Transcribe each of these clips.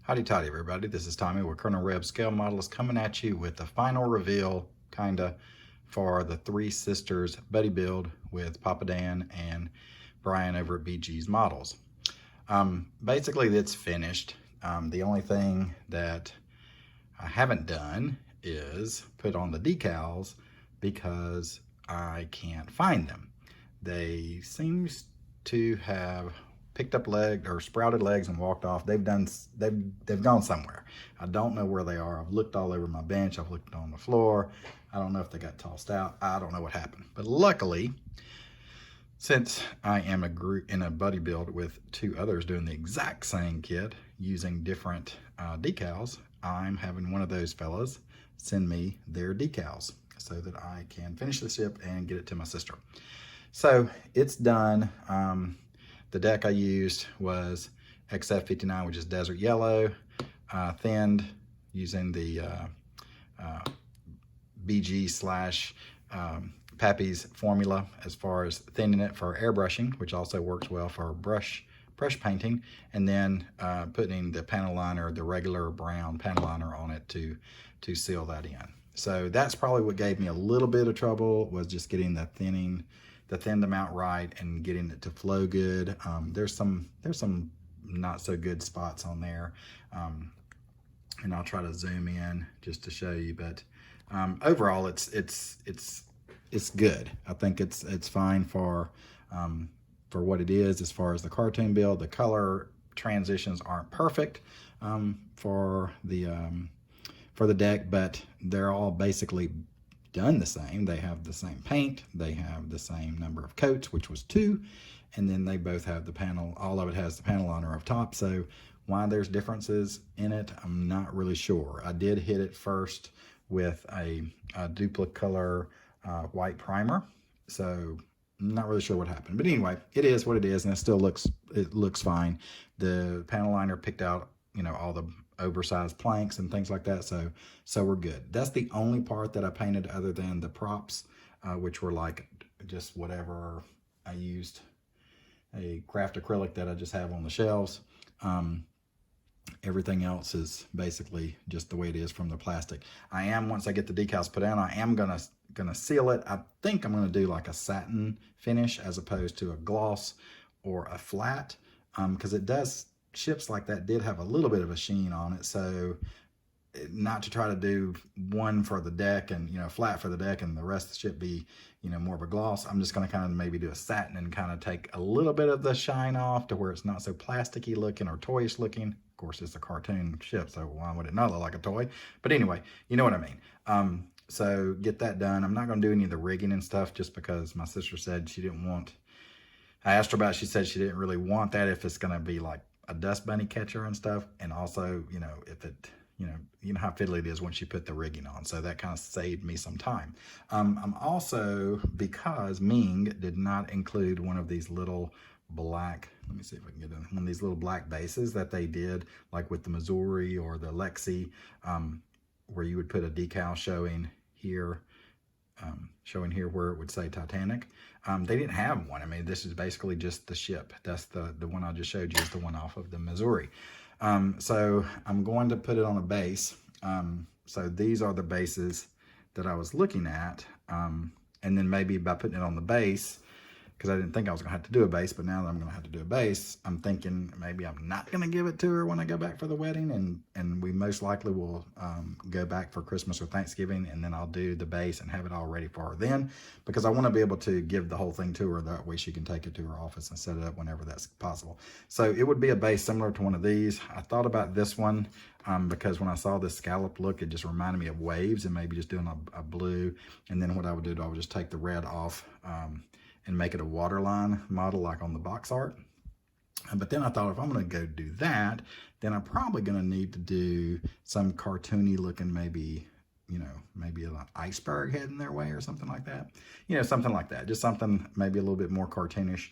Howdy toddy everybody, this is Tommy with Colonel Reb Scale Modelist coming at you with the final reveal, kinda, for the Three Sisters buddy build with PapaDan and Bryan over at BG's Models. Basically it's finished. The only thing that I haven't done is put on the decals because I can't find them. They seems to have picked up legs or sprouted legs and walked off. They've gone somewhere. I don't know where they are. I've looked all over my bench. I've looked on the floor. I don't know if they got tossed out. I don't know what happened. But luckily, since I am in a buddy build with two others doing the exact same kit using different decals, I'm having one of those fellas send me their decals so that I can finish the ship and get it to my sister. So it's done. The deck I used was XF59, which is desert yellow, thinned using the BG slash Pappy's formula as far as thinning it for airbrushing, which also works well for brush painting, and then putting the panel liner, the regular brown panel liner on it to seal that in. So that's probably what gave me a little bit of trouble, was just getting the thinned amount right and getting it to flow good. There's some not so good spots on there, and I'll try to zoom in just to show you. But overall, it's good. I think it's fine for what it is as far as the cartoon build. The color transitions aren't perfect for the deck, but they're all basically done the same. They have the same paint, they have the same number of coats, which was 2, and then they both have the panel, all of it has the panel liner up top. So why there's differences in it, I'm not really sure. I did hit it first with a Duplicolor white primer, so I'm not really sure what happened. But anyway, it is what it is, and it looks fine. The panel liner picked out, all the oversized planks and things like that, so we're good. That's the only part that I painted other than the props, which were like just whatever I used, a craft acrylic that I just have on the shelves. Everything else is basically just the way it is from the plastic. Once I get the decals put down, I am gonna seal it. I think I'm gonna do like a satin finish as opposed to a gloss or a flat, because it does, ships like that did have a little bit of a sheen on it. So not to try to do one for the deck and flat for the deck and the rest of the ship be more of a gloss. I'm just going to kind of maybe do a satin and kind of take a little bit of the shine off to where it's not so plasticky looking or toyish looking. Of course, it's a cartoon ship, so why would it not look like a toy? But anyway, you know what I mean. So get that done. I'm not going to do any of the rigging and stuff just because my sister said she didn't want, I asked her about it, she said she didn't really want that if it's going to be like a dust bunny catcher and stuff, and also if it you know how fiddly it is once you put the rigging on. So that kind of saved me some time. I'm also, because Ming did not include one of these little black, let me see if I can get in, one of these little black bases that they did like with the Missouri or the Lexi, where you would put a decal showing here where it would say Titanic. They didn't have one. I mean, this is basically just the ship. That's the one I just showed you is the one off of the Missouri. So I'm going to put it on a base. So these are the bases that I was looking at. And then maybe by putting it on the base, because I didn't think I was going to have to do a base, but now that I'm going to have to do a base, I'm thinking maybe I'm not going to give it to her when I go back for the wedding, and we most likely will go back for Christmas or Thanksgiving, and then I'll do the base and have it all ready for her then, because I want to be able to give the whole thing to her. That way she can take it to her office and set it up whenever that's possible. So it would be a base similar to one of these. I thought about this one because when I saw this scallop look, it just reminded me of waves, and maybe just doing a blue, and then what I would do, I would just take the red off and make it a waterline model like on the box art. But then I thought, if I'm going to go do that, then I'm probably going to need to do some cartoony looking, maybe an iceberg heading their way or something like that. Something like that. Just something maybe a little bit more cartoonish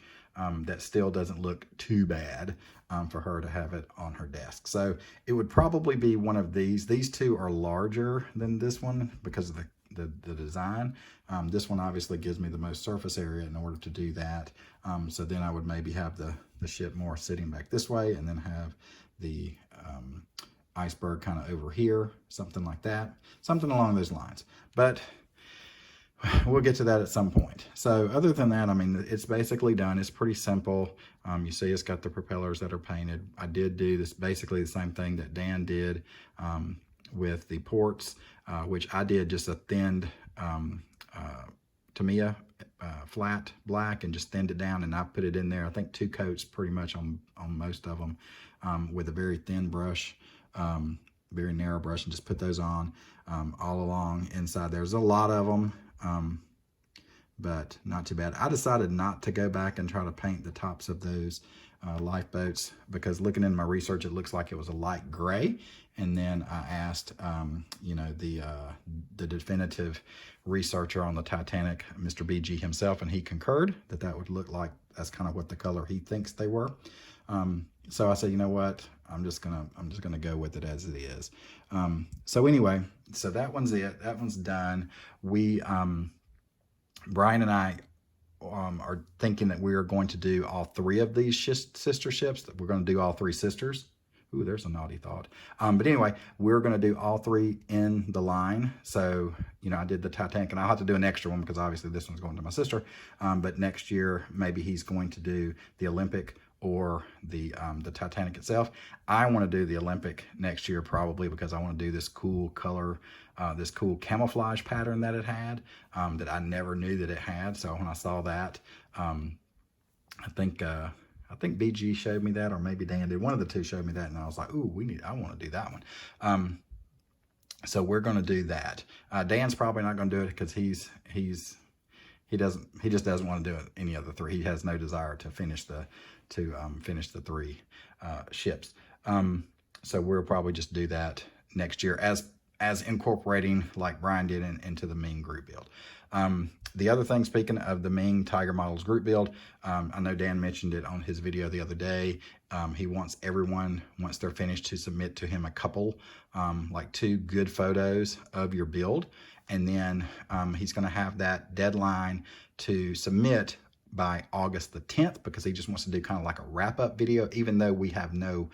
that still doesn't look too bad for her to have it on her desk. So it would probably be one of these. These two are larger than this one because of the design. This one obviously gives me the most surface area in order to do that. So then I would maybe have the ship more sitting back this way, and then have the iceberg kind of over here, something like that, something along those lines. But we'll get to that at some point. So other than that, I mean, it's basically done. It's pretty simple. You see it's got the propellers that are painted. I did do this basically the same thing that Dan did with the ports, which I did just a thinned Tamiya flat black and just thinned it down, and I put it in there. I think 2 coats pretty much on most of them with a very thin brush, very narrow brush, and just put those on all along inside. There's a lot of them, but not too bad. I decided not to go back and try to paint the tops of those lifeboats, because looking in my research, it looks like it was a light gray. And then I asked, you know, the definitive researcher on the Titanic, Mr. BG himself, and he concurred that that would look like that's kind of what the color he thinks they were. So I said, you know what, I'm just gonna go with it as it is. So anyway, so that one's it. That one's done. We, Bryan and I are thinking that we are going to do all 3 of these sister ships. That we're going to do all 3 sisters. Ooh, there's a naughty thought. But anyway, we're going to do all 3 in the line. So, you know, I did the Titanic, and I'll have to do an extra one because obviously this one's going to my sister. But next year, maybe he's going to do the Olympic or the Titanic itself. I want to do the Olympic next year probably, because I want to do this cool color, this cool camouflage pattern that it had, that I never knew that it had. So when I saw that, I think BG showed me that, or maybe Dan did. One of the 2 showed me that, and I was like, ooh, I want to do that one. So we're going to do that. Dan's probably not going to do it because he just doesn't want to do it any of the 3. He has no desire to finish the 3 ships. So we'll probably just do that next year as incorporating, like Bryan did, into the MENG group build. The other thing, speaking of the MENG Tiger Models group build, I know Dan mentioned it on his video the other day. He wants everyone, once they're finished, to submit to him a couple, like 2 good photos of your build. And then he's going to have that deadline to submit by August the 10th, because he just wants to do kind of like a wrap-up video. Even though we have no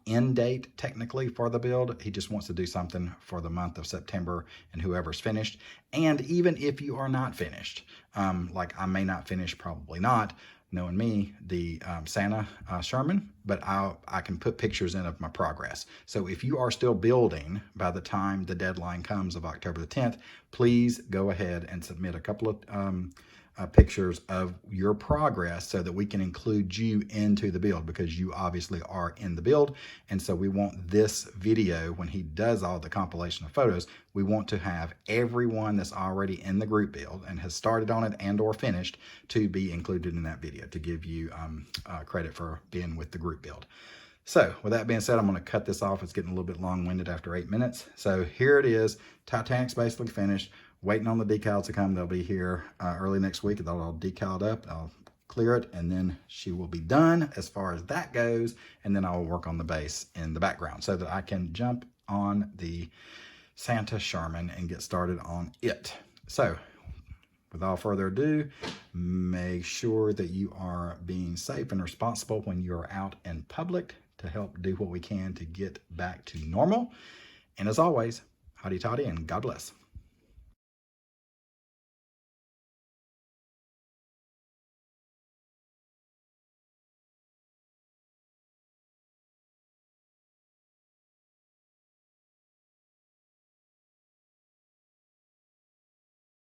end date technically for the build, he just wants to do something for the month of September and whoever's finished. And even if you are not finished, like I may not finish, probably not, knowing me, the Santa Sherman, but I can put pictures in of my progress. So if you are still building by the time the deadline comes of October the 10th, please go ahead and submit a couple of pictures of your progress so that we can include you into the build, because you obviously are in the build. And so we want this video, when he does all the compilation of photos, we want to have everyone that's already in the group build and has started on it and or finished to be included in that video, to give you credit for being with the group build. So with that being said, I'm going to cut this off. It's getting a little bit long-winded after 8 minutes. So here it is. Titanic's basically finished. Waiting on the decals to come. They'll be here early next week. They'll all decaled up. I'll clear it, and then she will be done as far as that goes. And then I'll work on the base in the background so that I can jump on the Santa Sherman and get started on it. So without further ado, make sure that you are being safe and responsible when you're out in public, to help do what we can to get back to normal. And as always, howdy toddy, and God bless.